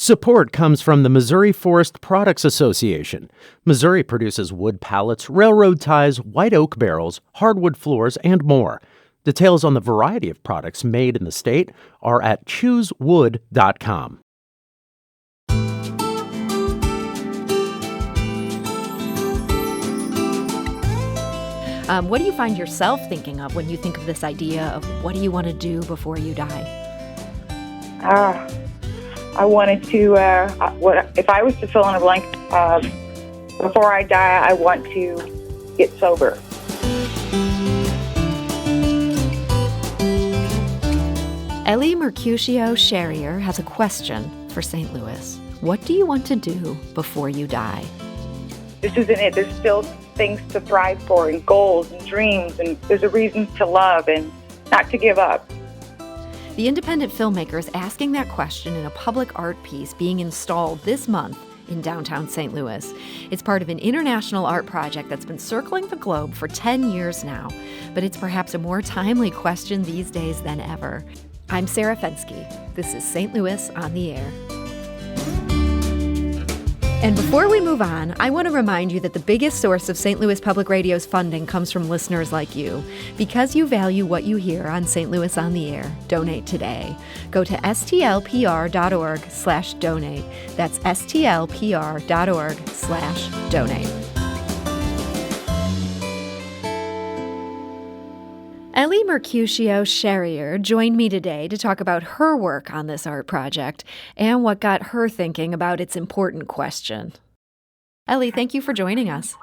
Support comes from the Missouri Forest Products Association. Missouri produces wood pallets, railroad ties, white oak barrels, hardwood floors, and more. Details on the variety of products made in the state are at choosewood.com. What do you find yourself thinking of when you think of this idea of what do you want to do before you die? I wanted to, if I was to fill in a blank, before I die, I want to get sober. Ellie Mercutio-Sherrier has a question for St. Louis. What do you want to do before you die? This isn't it. There's still things to thrive for, and goals and dreams, and there's a reason to love and not to give up. The independent filmmaker is asking that question in a public art piece being installed this month in downtown St. Louis. It's part of an international art project that's been circling the globe for 10 years now, but it's perhaps a more timely question these days than ever. I'm Sarah Fensky. This is St. Louis on the Air. And before we move on, I want to remind you that the biggest source of St. Louis Public Radio's funding comes from listeners like you. Because you value what you hear on St. Louis on the Air, donate today. Go to stlpr.org/donate. That's stlpr.org/donate. Ellie Mercutio-Sherrier joined me today to talk about her work on this art project and what got her thinking about its important question. Ellie, thank you for joining us.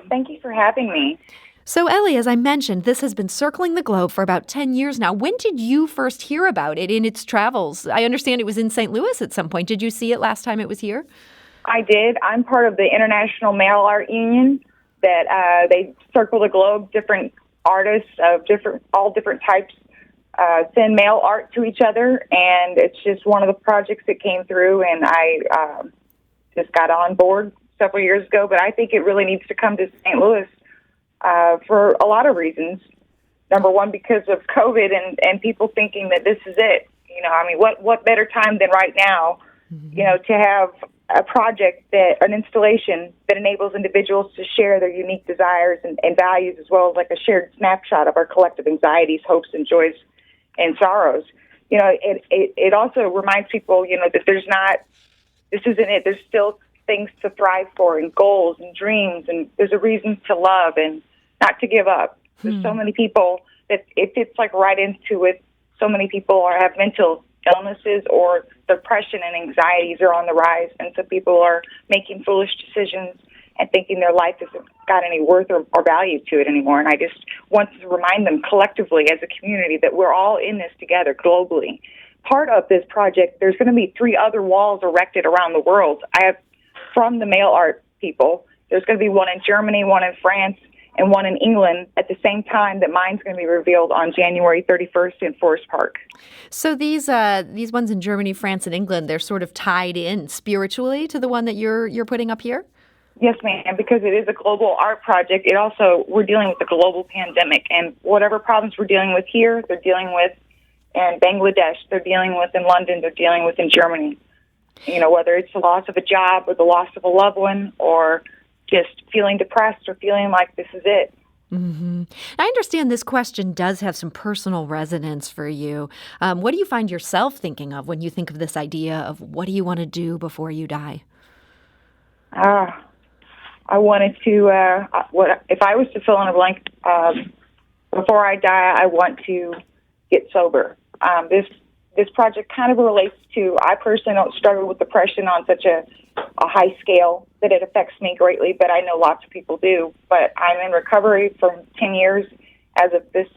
Thank you for having me. So, Ellie, as I mentioned, this has been circling the globe for about 10 years now. When did you first hear about it in its travels? I understand it was in St. Louis at some point. Did you see it last time it was here? I did. I'm part of the International Mail Art Union that they circle the globe, different artists of all different types send mail art to each other, and it's just one of the projects that came through, and I just got on board several years ago. But I think it really needs to come to St. Louis for a lot of reasons. Number one, because of COVID and people thinking that this is it. You know, I mean, what better time than right now, you know, to have a project, an installation that enables individuals to share their unique desires and values, as well as like a shared snapshot of our collective anxieties, hopes, and joys and sorrows. You know, it also reminds people, you know, that this isn't it. There's still things to thrive for, and goals and dreams, and there's a reason to love and not to give up. There's so many people that it fits like right into it. So many people have mental illnesses, or depression and anxieties are on the rise, and so people are making foolish decisions and thinking their life hasn't got any worth or value to it anymore. And I just want to remind them collectively as a community that we're all in this together globally. Part of this project, there's going to be 3 other walls erected around the world. I have, from the mail art people, there's going to be one in Germany, one in France, and one in England at the same time that mine's going to be revealed on January 31st in Forest Park. So these ones in Germany, France, and England, they're sort of tied in spiritually to the one that you're putting up here? Yes, ma'am, because it is a global art project. We're dealing with the global pandemic, and whatever problems we're dealing with here, they're dealing with in Bangladesh, they're dealing with in London, they're dealing with in Germany. You know, whether it's the loss of a job or the loss of a loved one, or just feeling depressed or feeling like this is it. Mm-hmm. I understand this question does have some personal resonance for you. What do you find yourself thinking of when you think of this idea of what do you want to do before you die? I wanted to, if I was to fill in a blank, before I die, I want to get sober. This project kind of relates to, I personally don't struggle with depression on such a high scale that it affects me greatly, but I know lots of people do. But I'm in recovery from 10 years as of this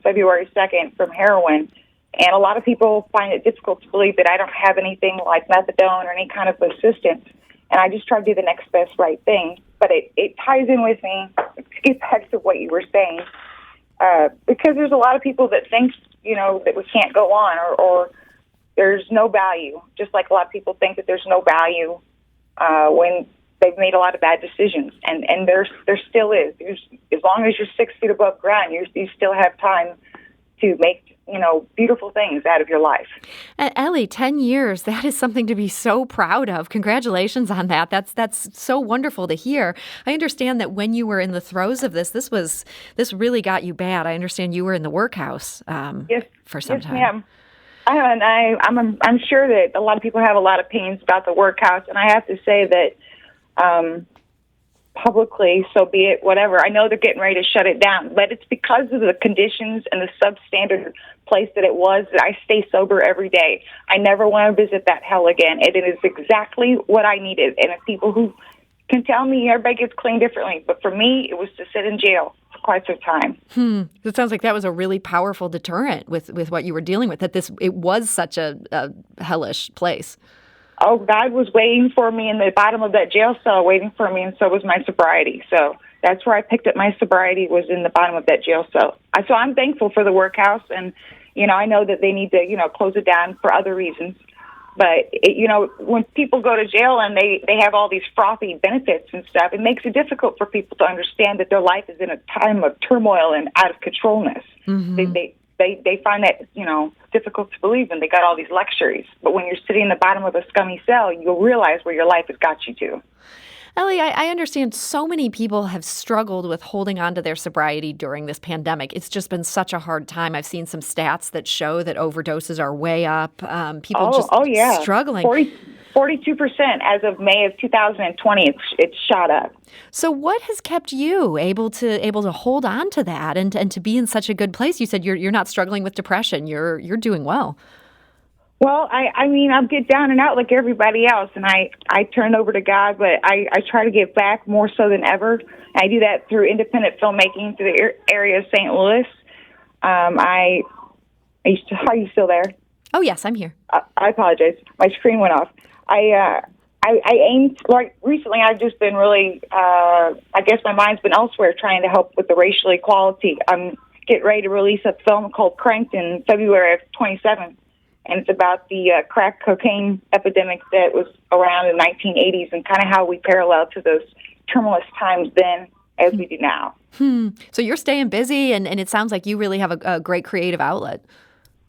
February 2nd from heroin, and a lot of people find it difficult to believe that I don't have anything like methadone or any kind of assistance, and I just try to do the next best right thing. But it ties in with me, to get back to what you were saying, because there's a lot of people that think, you know, that we can't go on, or there's no value, just like a lot of people think that there's no value when they've made a lot of bad decisions, and there still is. As long as you're 6 feet above ground, you still have time to make beautiful things out of your life. Ellie, 10 years, that is something to be so proud of. Congratulations on that. That's so wonderful to hear. I understand that when you were in the throes of this really got you bad. I understand you were in the workhouse Yes, for some yes, time. ma'am. I'm sure that a lot of people have a lot of opinions about the workhouse, and I have to say that publicly, so be it, whatever. I know they're getting ready to shut it down, but it's because of the conditions and the substandard place that it was that I stay sober every day. I never want to visit that hell again. It is exactly what I needed. And if people who can tell me everybody gets clean differently, but for me, it was to sit in jail for quite some time. It sounds like that was a really powerful deterrent with what you were dealing with, that it was such a hellish place. Oh, God was waiting for me in the bottom of that jail cell, waiting for me, and so was my sobriety. So that's where I picked up my sobriety, was in the bottom of that jail cell. So I'm thankful for the workhouse, and, I know that they need to, close it down for other reasons. But, when people go to jail and they have all these frothy benefits and stuff, it makes it difficult for people to understand that their life is in a time of turmoil and out of controlness. Mm-hmm. They find that, difficult to believe, and they got all these luxuries. But when you're sitting in the bottom of a scummy cell, you'll realize where your life has got you to. Ellie, I understand so many people have struggled with holding on to their sobriety during this pandemic. It's just been such a hard time. I've seen some stats that show that overdoses are way up. People struggling. 42% as of May of 2020. It's shot up. So what has kept you able to hold on to that and to be in such a good place? You said you're not struggling with depression. You're doing well. Well, I'll get down and out like everybody else, and I turn over to God, but I try to give back more so than ever. I do that through independent filmmaking through the area of St. Louis. Are you still there? Oh, yes, I'm here. I apologize. My screen went off. I aimed, like, recently I've just been really, I guess my mind's been elsewhere trying to help with the racial equality. I'm getting ready to release a film called Cranked in February of 27, and it's about the crack cocaine epidemic that was around in the 1980s and kind of how we parallel to those tumultuous times then as we do now. So you're staying busy, and it sounds like you really have a great creative outlet.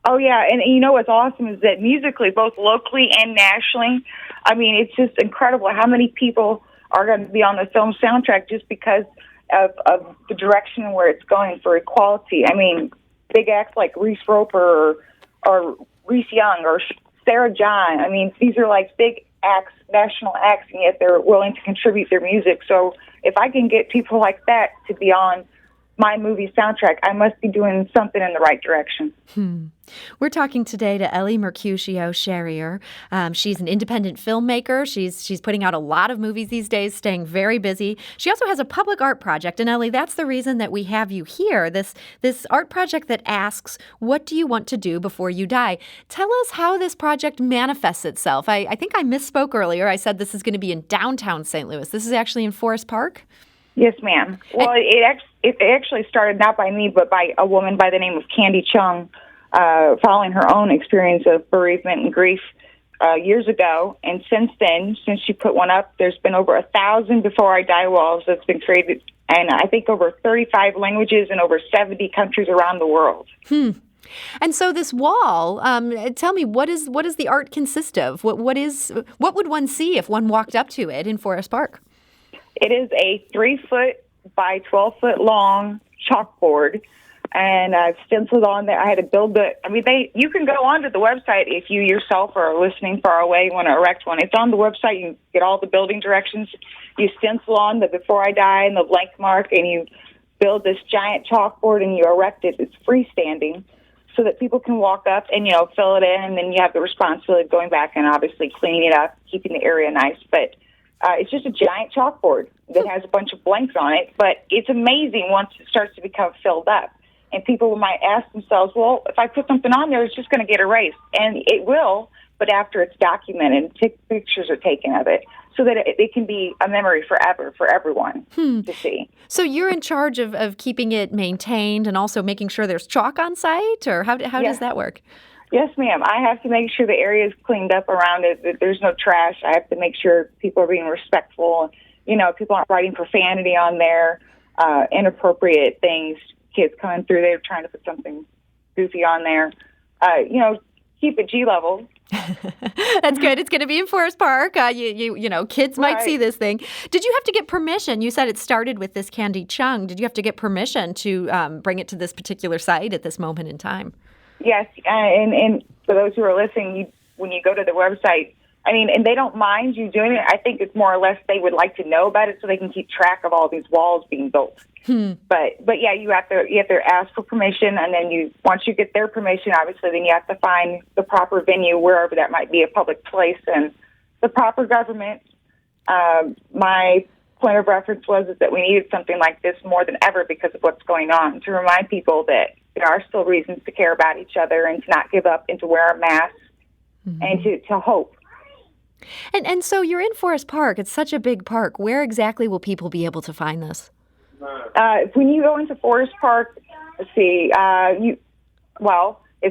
Oh, yeah, and what's awesome is that musically, both locally and nationally, it's just incredible how many people are going to be on the film soundtrack just because of the direction where it's going for equality. Big acts like Reese Roper or Reese Young or Sarah John. These are like big acts, national acts, and yet they're willing to contribute their music. So if I can get people like that to be on my movie soundtrack, I must be doing something in the right direction. We're talking today to Ellie Mercutio-Sherrier. She's an independent filmmaker. She's putting out a lot of movies these days, staying very busy. She also has a public art project. And Ellie, that's the reason that we have you here, this art project that asks, what do you want to do before you die? Tell us how this project manifests itself. I think I misspoke earlier. I said this is going to be in downtown St. Louis. This is actually in Forest Park? Yes, ma'am. Well, it actually started not by me, but by a woman by the name of Candy Chung, following her own experience of bereavement and grief years ago. And since then, since she put one up, there's been over 1,000 Before I Die walls that's been created, and I think over 35 languages in over 70 countries around the world. And so this wall, tell me, what does the art consist of? What would one see if one walked up to it in Forest Park? It is a 3-foot by 12-foot long chalkboard, and I've stenciled on there. I had to build it. You can go onto the website if you yourself are listening far away, want to erect one. It's on the website. You get all the building directions. You stencil on the Before I Die and the blank mark, and you build this giant chalkboard, and you erect it. It's freestanding so that people can walk up and, fill it in, and then you have the responsibility of going back and obviously cleaning it up, keeping the area nice. But it's just a giant chalkboard that has a bunch of blanks on it, but it's amazing once it starts to become filled up. And people might ask themselves, well, if I put something on there, it's just going to get erased. And it will, but after it's documented, pictures are taken of it so that it can be a memory forever for everyone to see. So you're in charge of keeping it maintained and also making sure there's chalk on site, or how does that work? Yes, ma'am. I have to make sure the area is cleaned up around it, that there's no trash. I have to make sure people are being respectful. People aren't writing profanity on there, inappropriate things. Kids coming through, they're trying to put something goofy on there. Keep it G level. That's good. It's going to be in Forest Park. Kids might see this thing. Did you have to get permission? You said it started with this candy chung. Did you have to get permission to bring it to this particular site at this moment in time? Yes, and for those who are listening, when you go to the website, and they don't mind you doing it. I think it's more or less they would like to know about it so they can keep track of all these walls being built. But yeah, you have to ask for permission, and then once you get their permission, obviously, then you have to find the proper venue wherever that might be, a public place, and the proper government. My point of reference was that we needed something like this more than ever because of what's going on, to remind people that there are still reasons to care about each other and to not give up and to wear a mask and to hope. And so you're in Forest Park. It's such a big park. Where exactly will people be able to find this? When you go into Forest Park, let's see, it's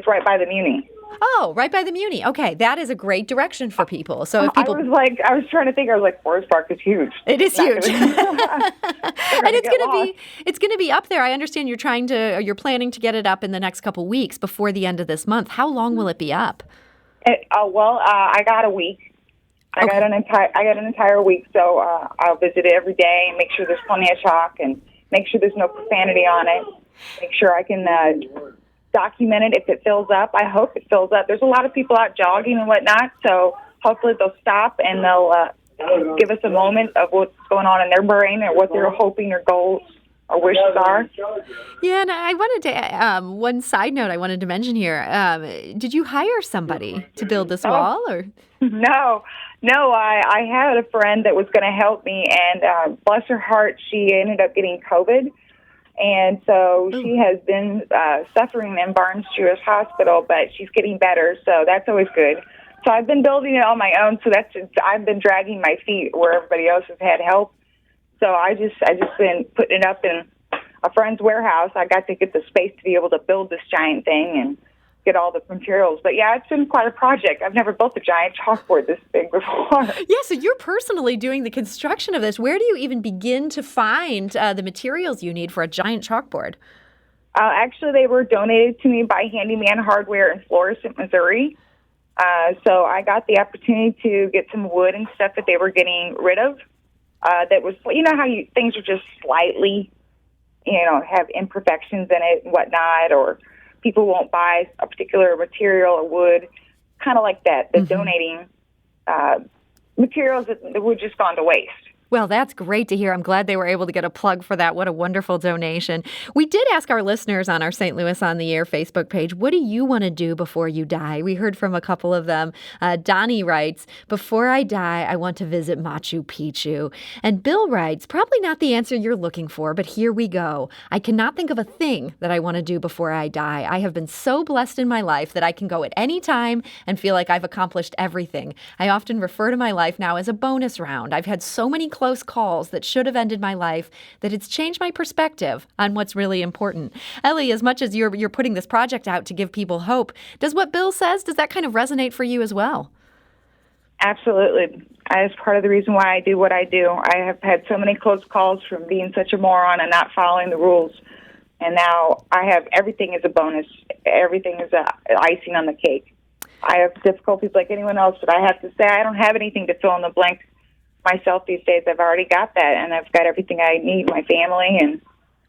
right by the Muni. Oh, right by the Muni. Okay, that is a great direction for people. So if people, I was trying to think. I was like, Forest Park is huge. It is huge, and it's going to be up there. I understand you're planning to get it up in the next couple weeks before the end of this month. How long will it be up? I got a week. I got an entire week, so I'll visit it every day and make sure there's plenty of chalk and make sure there's no profanity on it. Make sure I can document it if it fills up. I hope it fills up. There's a lot of people out jogging and whatnot, so hopefully they'll stop and they'll give us a moment of what's going on in their brain or what they're hoping their goals or wishes are. Yeah, and I wanted to, one side note I wanted to mention here, did you hire somebody to build this wall? Or No, I had a friend that was going to help me, and bless her heart, she ended up getting COVID. And so she has been suffering in Barnes-Jewish Hospital, but she's getting better, so that's always good. So I've been building it on my own, so I've been dragging my feet where everybody else has had help. So I just been putting it up in a friend's warehouse. I got to get the space to be able to build this giant thing and get all the materials. But yeah, it's been quite a project. I've never built a giant chalkboard this big before. Yeah, so you're personally doing the construction of this. Where do you even begin to find the materials you need for a giant chalkboard? Actually, they were donated to me by Handyman Hardware in Florissant, Missouri. So I got the opportunity to get some wood and stuff that they were getting rid of. That was, how things are just slightly, have imperfections in it and whatnot, or people won't buy a particular material or wood, kind of like that. They're donating materials that would just gone to waste. Well, that's great to hear. I'm glad they were able to get a plug for that. What a wonderful donation. We did ask our listeners on our St. Louis on the Air Facebook page, what do you want to do before you die? We heard from a couple of them. Donnie writes, before I die, I want to visit Machu Picchu. And Bill writes, probably not the answer you're looking for, but here we go. I cannot think of a thing that I want to do before I die. I have been so blessed in my life that I can go at any time and feel like I've accomplished everything. I often refer to my life now as a bonus round. I've had so many close calls that should have ended my life that it's changed my perspective on what's really important. Ellie, as much as you're putting this project out to give people hope, does what Bill says, does that kind of resonate for you as well? Absolutely. It's part of the reason why I do what I do. I have had so many close calls from being such a moron and not following the rules. And now I have everything as a bonus. Everything is icing on the cake. I have difficulties like anyone else, but I have to say I don't have anything to fill in the blank myself these days. I've already got that, and I've got everything I need, my family, and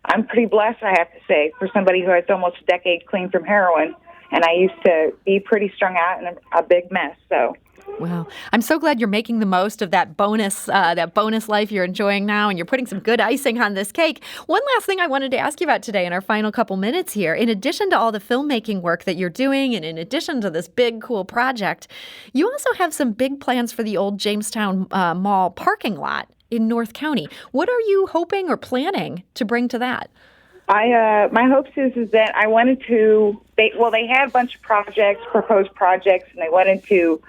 I'm pretty blessed, I have to say, for somebody who has almost a decade clean from heroin, and I used to be pretty strung out and a big mess, so. Well, I'm so glad you're making the most of that bonus life you're enjoying now, and you're putting some good icing on this cake. One last thing I wanted to ask you about today in our final couple minutes here. In addition to all the filmmaking work that you're doing, and in addition to this big, cool project, you also have some big plans for the old Jamestown Mall parking lot in North County. What are you hoping or planning to bring to that? My hopes is that I wanted to, they had a bunch of proposed projects, and they wanted to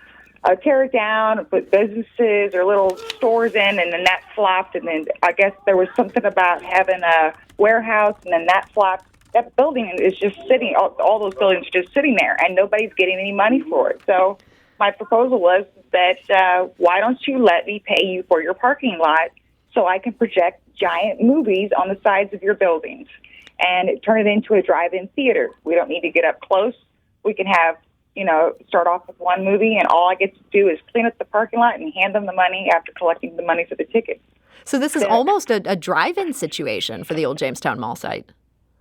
tear it down, put businesses or little stores in, and then that flopped. And then I guess there was something about having a warehouse, and then that flopped. That building is just sitting, all those buildings are just sitting there, and nobody's getting any money for it. So my proposal was that why don't you let me pay you for your parking lot so I can project giant movies on the sides of your buildings? and turn it into a drive-in theater. We don't need to get up close. We can have, start off with one movie, and all I get to do is clean up the parking lot and hand them the money after collecting the money for the tickets. So this is almost a drive-in situation for the old Jamestown Mall site.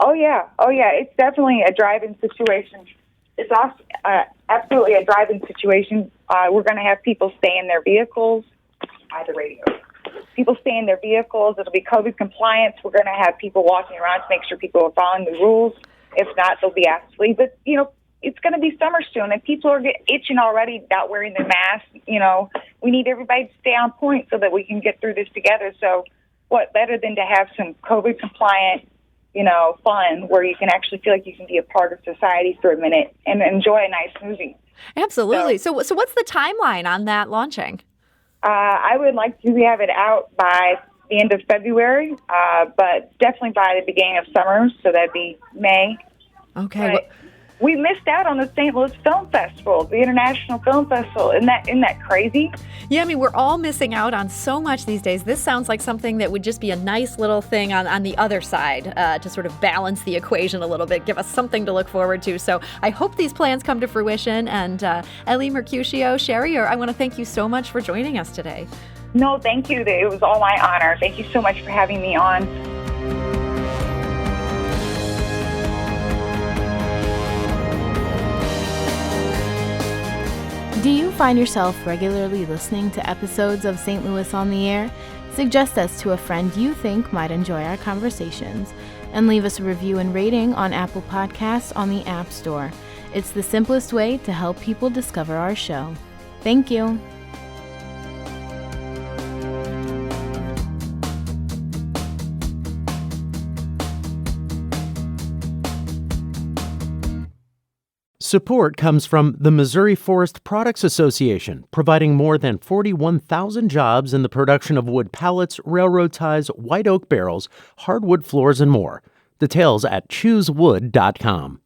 Oh, yeah. It's definitely a drive-in situation. It's also, absolutely a drive-in situation. We're going to have people stay in their vehicles. The radio. People stay in their vehicles. It'll be COVID compliance. We're going to have people walking around to make sure people are following the rules. If not, they'll be asked to leave. But, it's going to be summer soon, and people are itching already not wearing their masks. We need everybody to stay on point so that we can get through this together. So what better than to have some COVID compliant, fun where you can actually feel like you can be a part of society for a minute and enjoy a nice movie. Absolutely. So what's the timeline on that launching? I would like to have it out by the end of February, but definitely by the beginning of summer, so that'd be May. Okay. We missed out on the St. Louis Film Festival, the International Film Festival. Isn't that crazy? Yeah, we're all missing out on so much these days. This sounds like something that would just be a nice little thing on the other side to sort of balance the equation a little bit, give us something to look forward to. So I hope these plans come to fruition. And Ellie Mercutio, Sherry, I want to thank you so much for joining us today. No, thank you. It was all my honor. Thank you so much for having me on. Do you find yourself regularly listening to episodes of St. Louis on the Air? Suggest us to a friend you think might enjoy our conversations, and leave us a review and rating on Apple Podcasts on the App Store. It's the simplest way to help people discover our show. Thank you. Support comes from the Missouri Forest Products Association, providing more than 41,000 jobs in the production of wood pallets, railroad ties, white oak barrels, hardwood floors, and more. Details at choosewood.com.